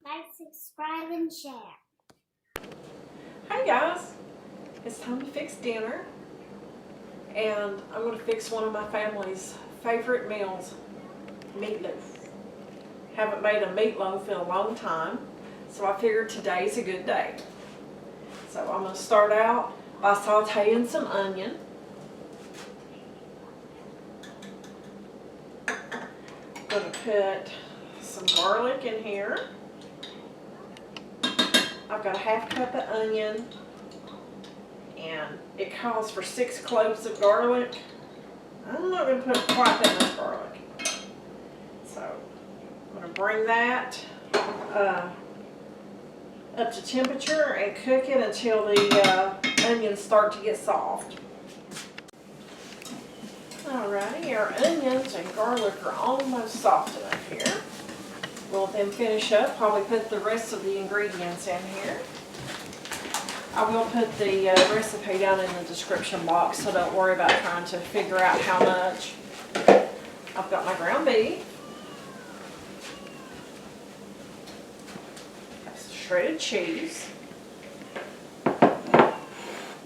like, subscribe, and share. Hey guys, it's time to fix dinner, and I'm going to fix one of my family's favorite meals, meatloaf. Haven't made a meatloaf in a long time, so I figured today's a good day. So I'm going to start out by sauteing some onion. I'm going to put some garlic in here. I've got a half cup of onion, and it calls for 6 cloves of garlic. I'm not going to put quite that much garlic. So I'm going to bring that up to temperature and cook it until the onions start to get soft. Alrighty, our onions and garlic are almost soft enough here. We'll then finish up, probably put the rest of the ingredients in here. I will put the recipe down in the description box, so don't worry about trying to figure out how much. I've got my ground beef. Got some shredded cheese.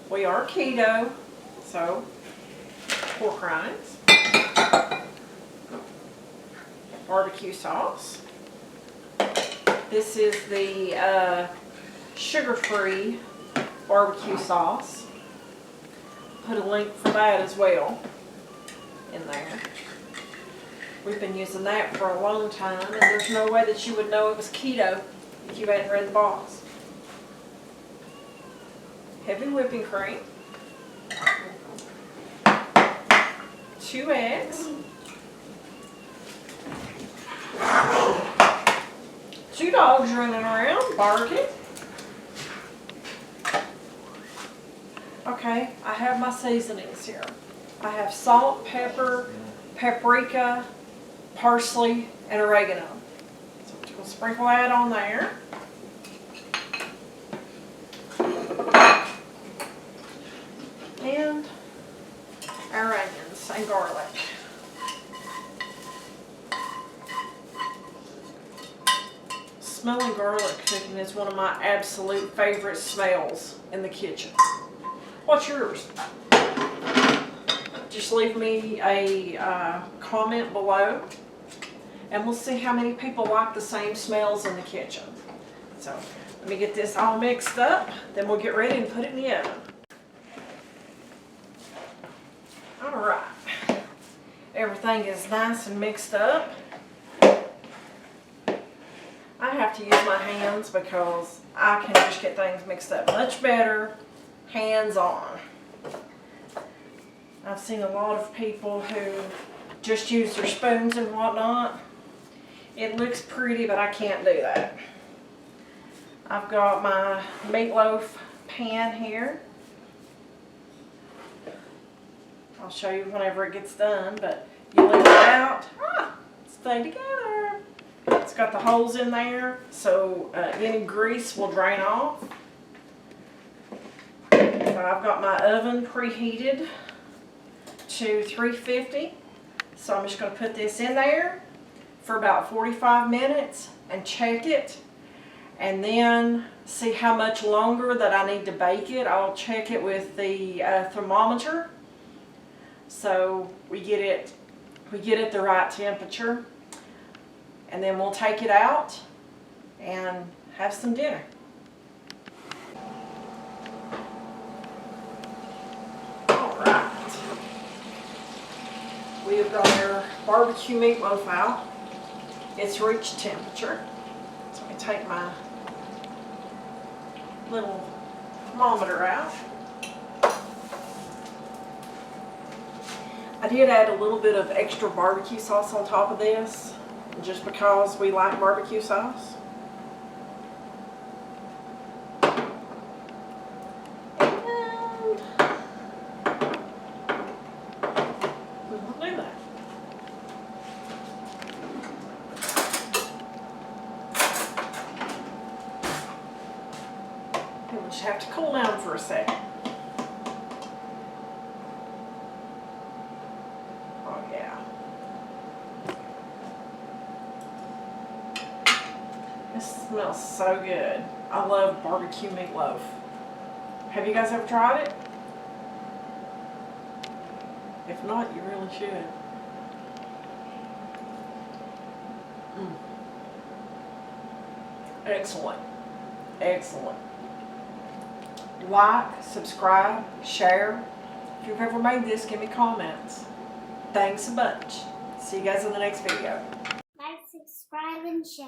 We are keto, so pork rinds. Barbecue sauce. This is the sugar-free barbecue sauce. Put a link for that as well in there. We've been using that for a long time, and there's no way that you would know it was keto if you hadn't read the box. Heavy whipping cream. 2 eggs. 2 dogs running around, barking. Okay, I have my seasonings here. I have salt, pepper, paprika, parsley, and oregano. So we're going to sprinkle that on there. And our onions and garlic. Smelling garlic cooking is one of my absolute favorite smells in the kitchen. What's yours? Just leave me a comment below, and we'll see how many people like the same smells in the kitchen. So let me get this all mixed up, then we'll get ready and put it in the oven. Alright, everything is nice and mixed up. I have to use my hands because I can just get things mixed up much better hands-on. I've seen a lot of people who just use their spoons and whatnot. It looks pretty, but I can't do that. I've got my meatloaf pan here. I'll show you whenever it gets done, but you leave it out. Stay together. It's got the holes in there, so any grease will drain off. So I've got my oven preheated to 350. So I'm just going to put this in there for about 45 minutes and check it. And then see how much longer that I need to bake it. I'll check it with the thermometer. So we get it the right temperature. And then we'll take it out and have some dinner. Alright. We have got our barbecue meatloaf out. It's reached temperature. So I take my little thermometer out. I did add a little bit of extra barbecue sauce on top of this, just because we like barbecue sauce. And we will do that. And we'll just have to cool down for a second. Oh yeah. This smells so good. I love barbecue meatloaf. Have you guys ever tried it? If not, you really should. Excellent. Excellent. Like, subscribe, share. If you've ever made this, give me comments. Thanks a bunch. See you guys in the next video. Like, subscribe, and share.